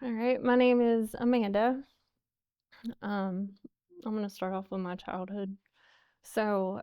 All right, my name is Amanda. Um, I'm gonna start off with my childhood. So,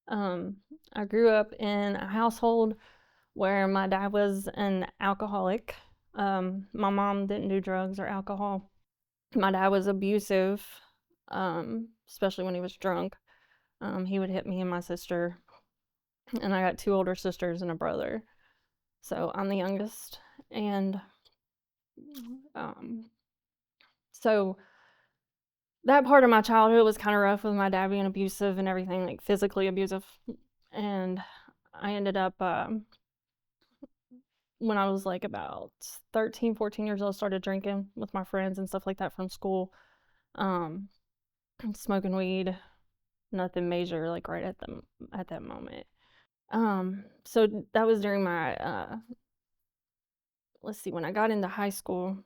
um, I grew up in a household where my dad was an alcoholic. My mom didn't do drugs or alcohol. My dad was abusive, especially when he was drunk. He would hit me and my sister, and I got two older sisters and a brother. So I'm the youngest, and um, so that part of my childhood was kind of rough with my dad being abusive and everything, like physically abusive. And I ended up, when I was like about 13, 14 years old, started drinking with my friends and stuff like that from school. Um, Smoking weed, nothing major, like right at that moment. So that was during my, let's see, when I got into high school,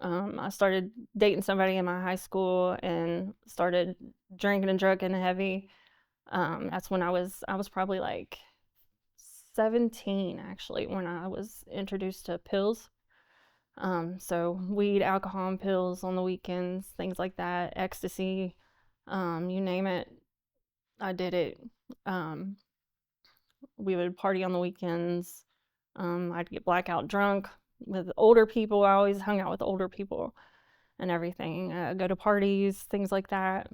I started dating somebody in my high school and started drinking and drugging heavy. That's when I was probably like 17 actually when I was introduced to pills. So weed, alcohol, and pills on the weekends, things like that, ecstasy, you name it, I did it. Um, we would party on the weekends. I'd get blackout drunk with older people. I always hung out with older people and everything. Go to parties, things like that.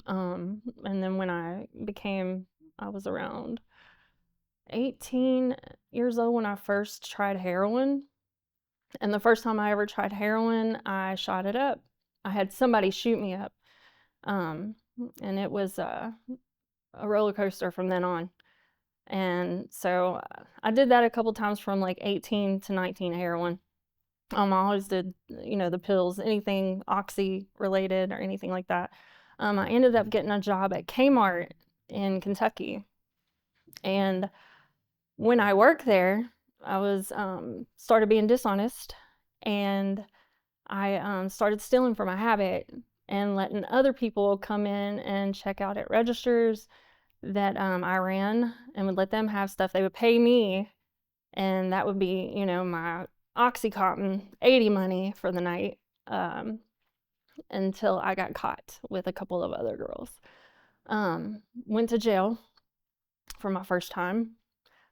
And then I was around 18 years old when I first tried heroin. And the first time I ever tried heroin, I shot it up. I had somebody shoot me up. Um, and it was a roller coaster from then on. And so I did that a couple times from like 18 to 19 heroin. I always did, the pills, anything oxy related or anything like that. I ended up getting a job at Kmart in Kentucky. And when I worked there, I was started being dishonest, and I started stealing from a habit and letting other people come in and check out at registers that I ran and would let them have stuff. They would pay me, and that would be, my Oxycontin 80 money for the night, um, until I got caught with a couple of other girls. Went to jail for my first time,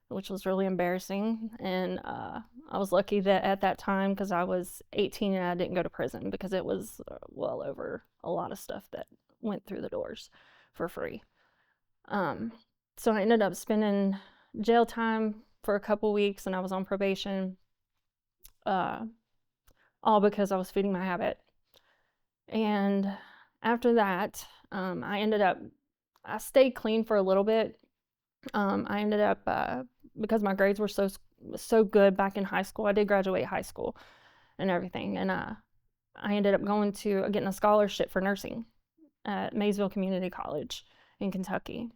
which was really embarrassing. And I was lucky that at that time, because I was 18 and I didn't go to prison, because it was well over a lot of stuff that went through the doors for free. Um, so I ended up spending jail time for a couple weeks, and I was on probation, uh, all because I was feeding my habit. And after that, I stayed clean for a little bit. I ended up, because my grades were so good back in high school. I did graduate high school and everything, and I ended up getting a scholarship for nursing at Maysville Community College in Kentucky.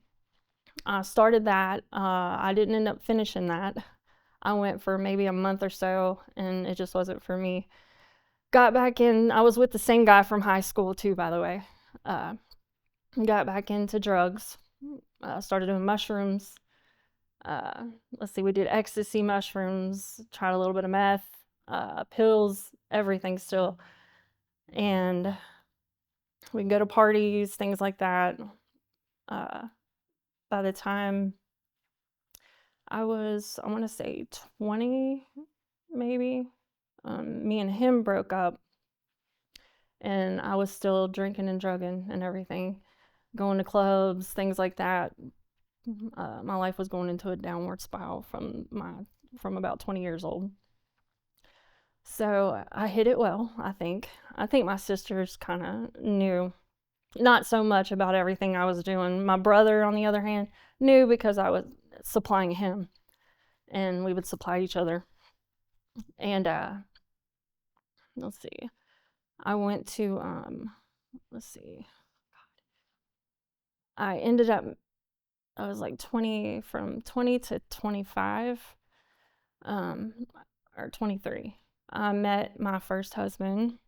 I started that. I didn't end up finishing that. I went for maybe a month or so, and it just wasn't for me. Got back in. I was with the same guy from high school too, by the way. Uh, got back into drugs. Started doing mushrooms. Let's see, we did ecstasy, mushrooms, tried a little bit of meth, pills, everything still. And we'd go to parties, things like that. Uh, by the time I want to say 20, maybe, me and him broke up, and I was still drinking and drugging and everything, going to clubs, things like that. My life was going into a downward spiral from about 20 years old. So I hit it well, I think. I think my sisters kind of knew, not so much about everything I was doing. My brother, on the other hand, knew because I was supplying him, and we would supply each other. And let's see, I went to, let's see, I ended up, I was like 20, from 20 to 25, um, or 23. I met my first husband.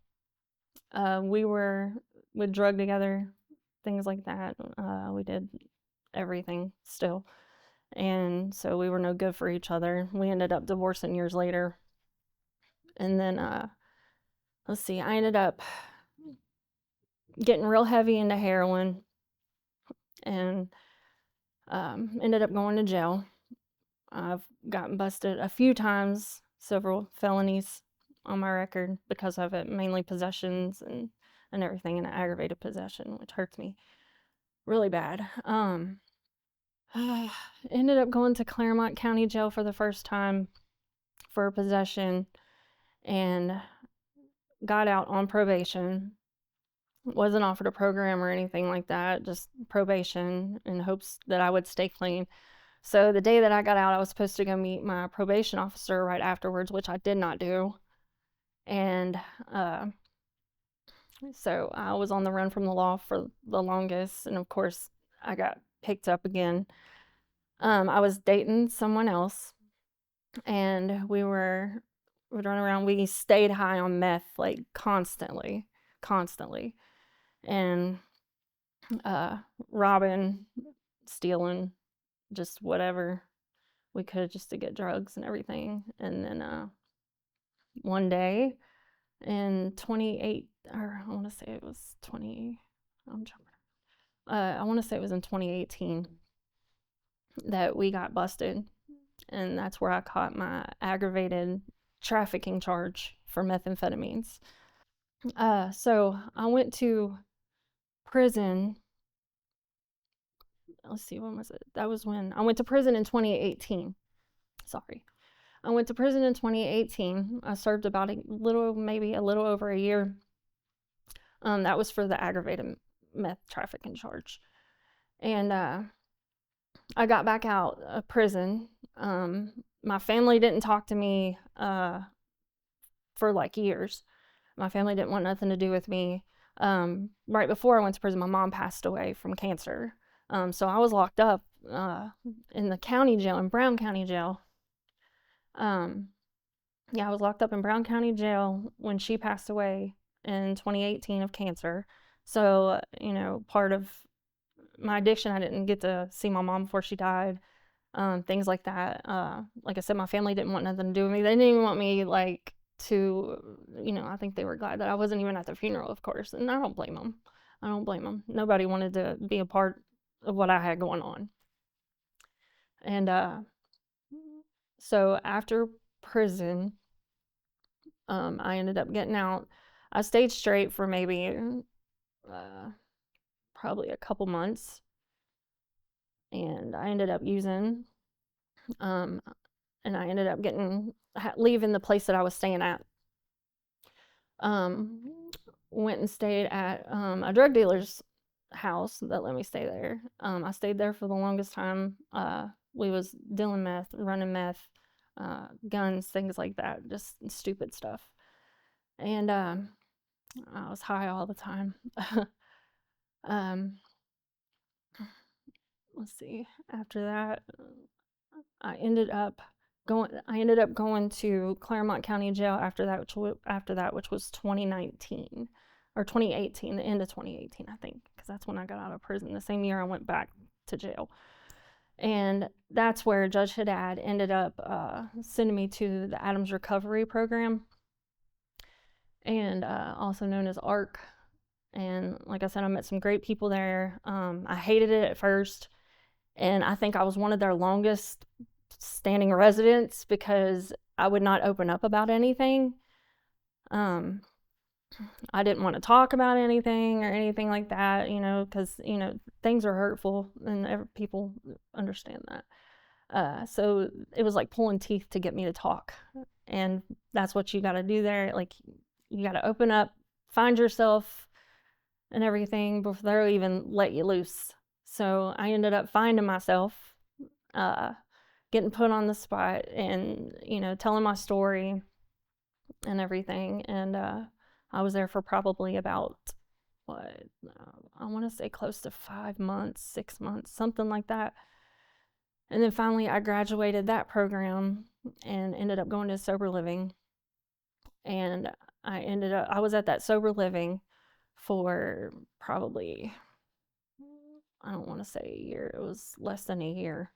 We would drug together, things like that. We did everything still. And so we were no good for each other. We ended up divorcing years later. And then, let's see, I ended up getting real heavy into heroin and ended up going to jail. I've gotten busted a few times, several felonies on my record because of it, mainly possessions and everything, and aggravated possession, which hurts me really bad. Ended up going to Clermont County Jail for the first time for possession and got out on probation. Wasn't offered a program or anything like that, just probation in hopes that I would stay clean. So the day that I got out, I was supposed to go meet my probation officer right afterwards, which I did not do. And so I was on the run from the law for the longest. And of course, I got picked up again. I was dating someone else, and we'd run around. We stayed high on meth, like constantly. And robbing, stealing, just whatever we could just to get drugs and everything. And then one day in 28, or I want to say it was 20, I want to say it was in 2018 that we got busted. And that's where I caught my aggravated trafficking charge for methamphetamines. So I went to prison. Let's see, when was it? That was when I went to prison in 2018. Sorry. I went to prison in 2018. I served about maybe a little over a year. That was for the aggravated meth trafficking charge. And I got back out of prison. My family didn't talk to me for like years. My family didn't want nothing to do with me. Right before I went to prison, my mom passed away from cancer. So I was locked up in the county jail, in Brown County Jail. Yeah, I was locked up in Brown County Jail when she passed away in 2018 of cancer. So, part of my addiction, I didn't get to see my mom before she died. Things like that. Like I said, my family didn't want nothing to do with me. They didn't even want me, like, I think they were glad that I wasn't even at the funeral, of course. And I don't blame them. Nobody wanted to be a part of what I had going on. And so after prison, I ended up getting out. I stayed straight for maybe probably a couple months, and I ended up using, and I ended up leaving the place that I was staying at. Went and stayed at a drug dealer's house that let me stay there. I stayed there for the longest time. We was dealing meth, running meth, guns, things like that, just stupid stuff. And I was high all the time. Let's see. After that, I ended up going to Clermont County Jail after that, which was 2019 or 2018, the end of 2018, I think, because that's when I got out of prison. The same year I went back to jail. And that's where Judge Haddad ended up sending me to the Adams Recovery Program, and also known as ARC. And like I said, I met some great people there. I hated it at first, and I think I was one of their longest standing residents because I would not open up about anything. I didn't want to talk about anything or anything like that, because, things are hurtful and people understand that. So it was like pulling teeth to get me to talk. And that's what you got to do there. Like, you got to open up, find yourself and everything before they'll even let you loose. So I ended up finding myself, getting put on the spot and, telling my story and everything. And I was there for probably about, I want to say close to 5 months, 6 months, something like that. And then finally I graduated that program and ended up going to sober living. And I was at that sober living for probably, I don't want to say a year, it was less than a year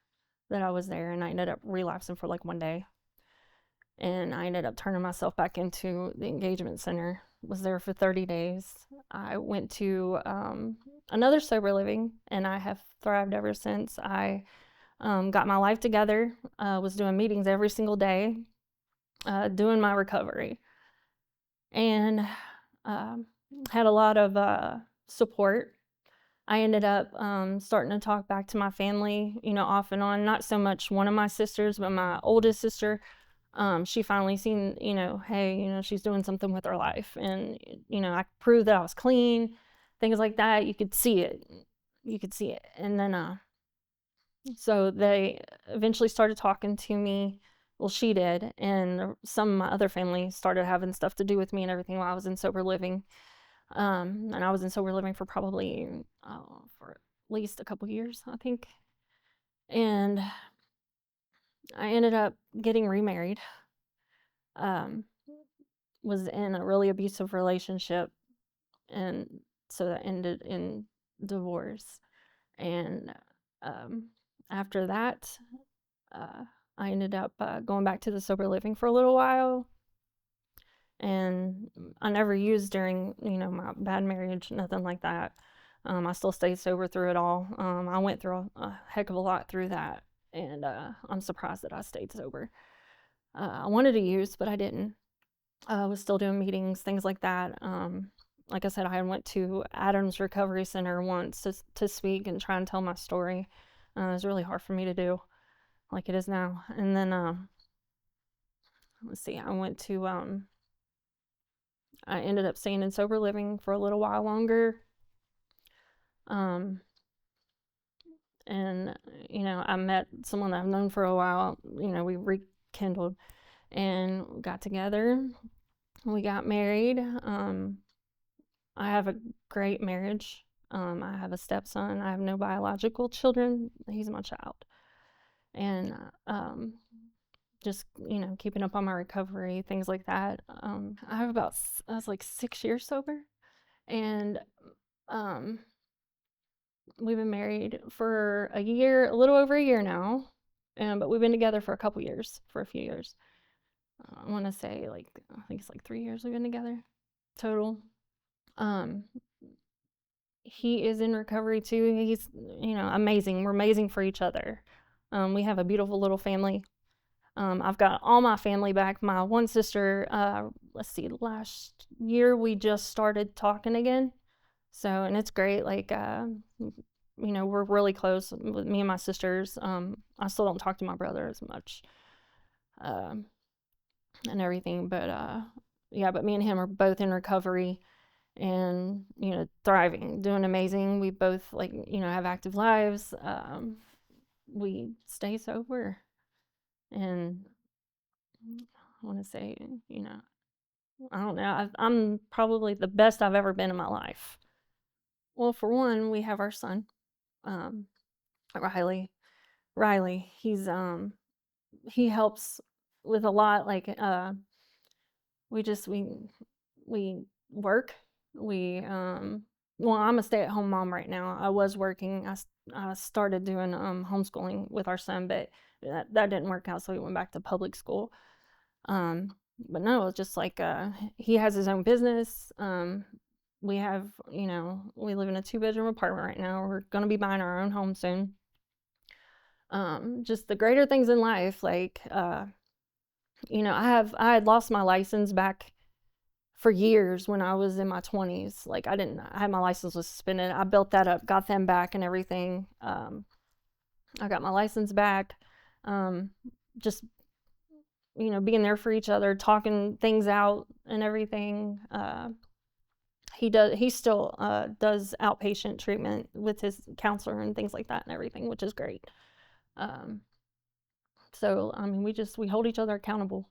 that I was there, and I ended up relapsing for like one day. and I ended up turning myself back into the engagement center. Was there for 30 days. I went to another sober living, and I have thrived ever since. I got my life together, was doing meetings every single day, doing my recovery, and had a lot of support. I ended up starting to talk back to my family, off and on. Not so much one of my sisters, but my oldest sister. She finally seen, hey, she's doing something with her life. And, I proved that I was clean, things like that. You could see it. And then, so they eventually started talking to me. Well, she did. And some of my other family started having stuff to do with me and everything while I was in sober living. And I was in sober living for probably, for at least a couple years, I think. And I ended up getting remarried. Was in a really abusive relationship, and so that ended in divorce. And after that, I ended up going back to the sober living for a little while, and I never used during my bad marriage, nothing like that. I still stayed sober through it all. I went through a heck of a lot through that, and I'm surprised that I stayed sober. I wanted to use, but I didn't. I was still doing meetings, things like that. Like I said, I went to Adams Recovery Center once to speak and try and tell my story. It was really hard for me to do, like it is now. And then, let's see, I ended up staying in sober living for a little while longer. And, I met someone that I've known for a while. We rekindled and got together. We got married. I have a great marriage. I have a stepson. I have no biological children. He's my child. And just, keeping up on my recovery, things like that. I was like 6 years sober. And we've been married for a little over a year now. But we've been together for a few years. I want to say I think it's like 3 years we've been together total. He is in recovery too. He's, amazing. We're amazing for each other. We have a beautiful little family. I've got all my family back. My one sister, let's see, last year we just started talking again. So, and it's great. We're really close with me and my sisters. I still don't talk to my brother as much, and everything. But, yeah, but me and him are both in recovery and thriving, doing amazing. We both have active lives. We stay sober, and I want to say I don't know, I'm probably the best I've ever been in my life. Well, for one, we have our son, um, Riley. He helps with a lot. We work. Well, I'm a stay-at-home mom right now. I was working. I started doing homeschooling with our son, but that didn't work out, so we went back to public school. But no, it's just he has his own business. We have, we live in a 2-bedroom apartment right now. We're gonna be buying our own home soon. Just the greater things in life, I had lost my license back for years when I was in my 20s. I had my license was suspended. I built that up, got them back and everything. I got my license back. Just, being there for each other, talking things out and everything. He still does outpatient treatment with his counselor and things like that and everything, which is great. So, we hold each other accountable.